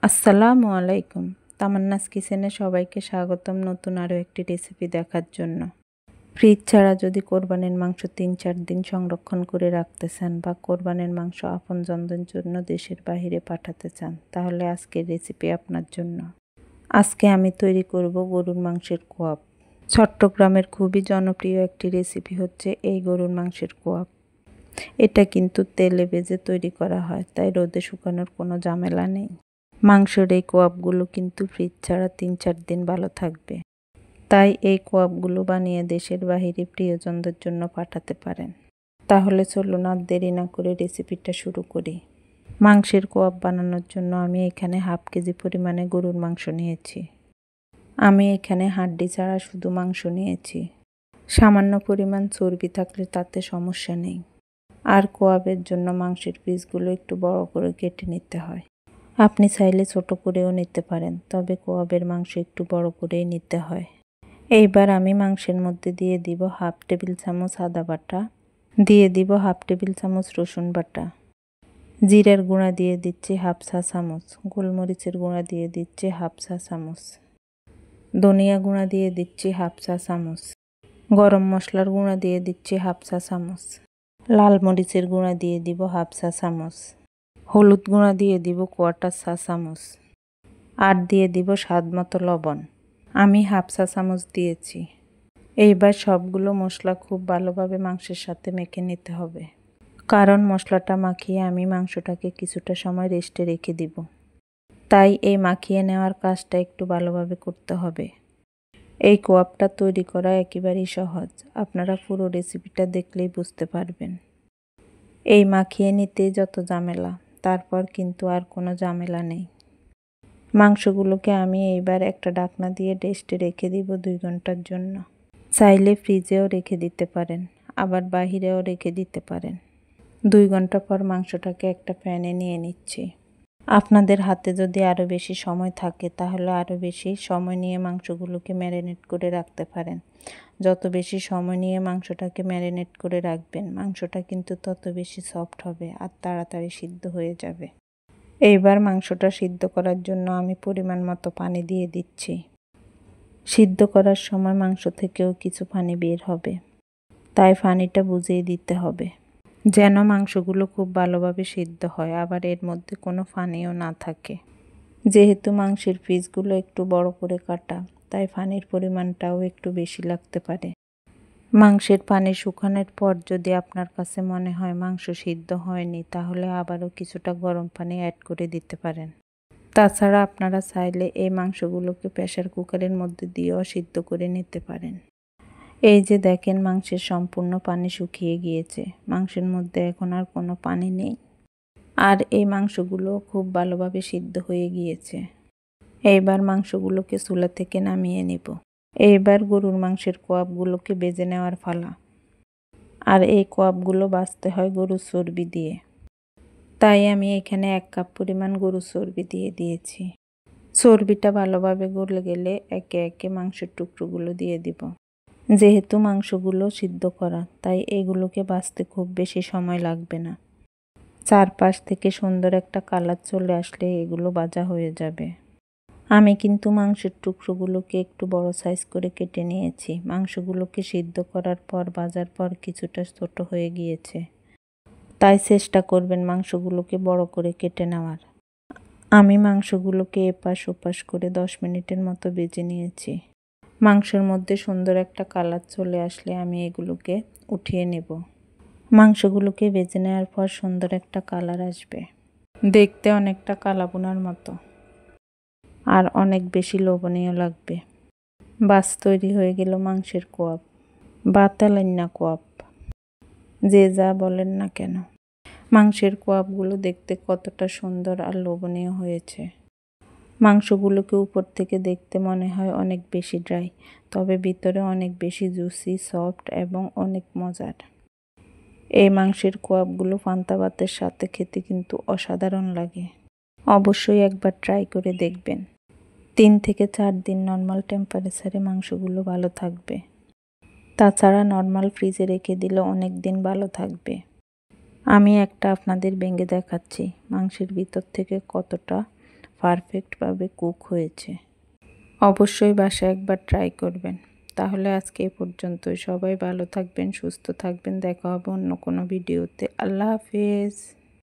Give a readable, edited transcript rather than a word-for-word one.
আসসালামু আলাইকুম। তামান্নাস কিচেনে সবাইকে স্বাগতম নতুন আরও একটি রেসিপি দেখার জন্য। ফ্রিজ ছাড়া যদি কোরবানির মাংস ৩-৪ দিন সংরক্ষণ করে রাখতে চান বা কোরবানির মাংস আপনজনদের জন্য দেশের বাইরে পাঠাতে চান, তাহলে আজকের রেসিপি আপনার জন্য। আজকে আমি তৈরি করব গরুর মাংসের কোয়াব। চট্টগ্রামের খুবই জনপ্রিয় একটি রেসিপি হচ্ছে এই গরুর মাংসের কোয়াব। এটা কিন্তু তেলে ভেজে তৈরি করা হয়, তাই রোদে শুকানোর কোনো ঝামেলা নেই। মাংসের এই কোয়াবগুলো কিন্তু ফ্রিজ ছাড়া ৩-৪ দিন ভালো থাকবে, তাই এই কোয়াবগুলো বানিয়ে দেশের বাইরে প্রিয়জনদের জন্য পাঠাতে পারেন। তাহলে চলুন আর দেরি না করে রেসিপিটা শুরু করি। মাংসের কোয়াব বানানোর জন্য আমি এখানে 1/2 কেজি পরিমাণে গরুর মাংস নিয়েছি। আমি এখানে হাড্ডি ছাড়া শুধু মাংস নিয়েছি। সামান্য পরিমাণ চর্বি থাকলে তাতে সমস্যা নেই। আর কোয়াবের জন্য মাংসের পিসগুলো একটু বড় করে কেটে নিতে হয়। আপনি চাইলে ছোট করেও নিতে পারেন, তবে কোয়াবের মাংস একটু বড় করেই নিতে হয়। এইবার আমি মাংসের মধ্যে দিয়ে দিব 1/2 টেবিল চামচ আদা বাটা, দিয়ে দিব 1/2 টেবিল চামচ রসুন বাটা, জিরার গুঁড়া দিয়ে দিচ্ছি 1/2 চা চামচ, গোলমরিচের গুঁড়া দিয়ে দিচ্ছি 1/2 চা চামচ, ধনিয়া গুঁড়া দিয়ে দিচ্ছি 1/2 চা চামচ, গরম মশলার গুঁড়া দিয়ে দিচ্ছি 1/2 চা চামচ, লাল মরিচের গুঁড়া দিয়ে দিব 1/2 চা চামচ, হলুদ গুঁড়া দিয়ে দিব 1/4 চা চামচ, আর দিয়ে দিব স্বাদ মতো লবণ। আমি 1/2 চা চামচ দিয়েছি। এইবার সবগুলো মশলা খুব ভালোভাবে মাংসের সাথে মেখে নিতে হবে, কারণ মশলাটা মাখিয়ে আমি মাংসটাকে কিছুটা সময় রেস্টে রেখে দিব। তাই এই মাখিয়ে নেওয়ার কাজটা একটু ভালোভাবে করতে হবে। এই কোয়াবটা তৈরি করা একেবারেই সহজ, আপনারা পুরো রেসিপিটা দেখলেই বুঝতে পারবেন। এই মাখিয়ে নিতে যত ঝামেলা, তারপর কিন্তু আর কোনো ঝামেলা নেই। মাংসগুলোকে আমি এইবার একটা ঢাকনা দিয়ে রেস্টে রেখে দিব 2 ঘন্টার জন্য। চাইলে ফ্রিজেও রেখে দিতে পারেন, আবার বাহিরেও রেখে দিতে পারেন। 2 ঘন্টা পর মাংসটাকে একটা প্যানে নিয়ে নিচ্ছি। আপনাদের হাতে যদি আরও বেশি সময় থাকে তাহলে আরও বেশি সময় নিয়ে মাংসগুলোকে ম্যারিনেট করে রাখতে পারেন। যত বেশি সময় নিয়ে মাংসটাকে ম্যারিনেট করে রাখবেন, মাংসটা কিন্তু তত বেশি সফট হবে আর তাড়াতাড়ি সিদ্ধ হয়ে যাবে। এইবার মাংসটা সিদ্ধ করার জন্য আমি পরিমাণ মতো পানি দিয়ে দিচ্ছি। সিদ্ধ করার সময় মাংস থেকেও কিছু পানি বের হবে, তাই পানিটা বুঝিয়ে দিতে হবে, যেন মাংসগুলো খুব ভালোভাবে সিদ্ধ হয়, আবার এর মধ্যে কোনো পানিও না থাকে। যেহেতু মাংসের পিসগুলো একটু বড় করে কাটা, তাই পানির পরিমাণটাও একটু বেশি লাগতে পারে। মাংসের পানি শুকানোর পর যদি আপনার কাছে মনে হয় মাংস সিদ্ধ হয়নি, তাহলে আবারও কিছুটা গরম পানি অ্যাড করে দিতে পারেন। তাছাড়া আপনারা চাইলে এই মাংসগুলোকে প্রেসার কুকারের মধ্যে দিয়েও সিদ্ধ করে নিতে পারেন। এই যে দেখেন, মাংসের সম্পূর্ণ পানি শুকিয়ে গিয়েছে, মাংসের মধ্যে এখন আর কোনো পানি নেই, আর এই মাংসগুলো খুব ভালোভাবে সিদ্ধ হয়ে গিয়েছে। এইবার মাংসগুলোকে চুলা থেকে নামিয়ে নেব। এইবার গরুর মাংসের কোয়াবগুলোকে ভেজে নেওয়ার পালা। আর এই কোয়াবগুলো ভাজতে হয় গরুর চর্বি দিয়ে, তাই আমি এখানে 1 কাপ পরিমাণ গরুর চর্বি দিয়ে দিয়েছি। চর্বিটা ভালোভাবে গলে গেলে একে একে মাংসের টুকরোগুলো দিয়ে দিব। যেহেতু মাংসগুলো সিদ্ধ করা, তাই এগুলোকে ভাজতে খুব বেশি সময় লাগবে না। চারপাশ থেকে সুন্দর একটা কালার চলে আসলে এগুলো ভাজা হয়ে যাবে। আমি কিন্তু মাংসের টুকরোগুলোকে একটু বড় সাইজ করে কেটে নিয়েছি। মাংসগুলোকে সিদ্ধ করার পর ভাজার পর কিছুটা ছোট হয়ে গিয়েছে, তাই চেষ্টা করবেন মাংসগুলোকে বড় করে কেটে নেওয়ার। আমি মাংসগুলোকে এপাশ ওপাশ করে 10 মিনিটের মতো ভেজে নিয়েছি। মাংসের মধ্যে সুন্দর একটা কালার চলে আসলে আমি এগুলোকে উঠিয়ে নেব। মাংসগুলোকে ভেজে নেওয়ার পর সুন্দর একটা কালার আসবে, দেখতে অনেকটা কালাভুনার মতো, আর অনেক বেশি লোভনীয় লাগবে। বাস তৈরি হয়ে গেল মাংসের কোয়াব বা তেলাইন্না কোয়াব, যে যা বলেন না কেন। মাংসের কোয়াবগুলো দেখতে কতটা সুন্দর আর লোভনীয় হয়েছে। মাংসগুলোকে উপর থেকে দেখতে মনে হয় অনেক বেশি ড্রাই, তবে ভিতরে অনেক বেশি জুসি, সফট এবং অনেক মজার। এই মাংসের কোয়াবগুলো পান্তা ভাতের সাথে খেতে কিন্তু অসাধারণ লাগে। অবশ্যই একবার ট্রাই করে দেখবেন। 3 থেকে 4 দিন নর্মাল টেম্পারেচারে মাংসগুলো ভালো থাকবে। তাছাড়া নর্মাল ফ্রিজে রেখে দিলে অনেক দিন ভালো থাকবে। আমি একটা আপনাদের ভেঙে দেখাচ্ছি মাংসের ভিতর থেকে কতটা পারফেক্টভাবে কুক হয়েছে। অবশ্যই বাসায় একবার ট্রাই করবেন। তাহলে আজকে এ পর্যন্তই। সবাই ভালো থাকবেন, সুস্থ থাকবেন। দেখা হবে অন্য কোনো ভিডিওতে। আল্লাহ হাফেজ।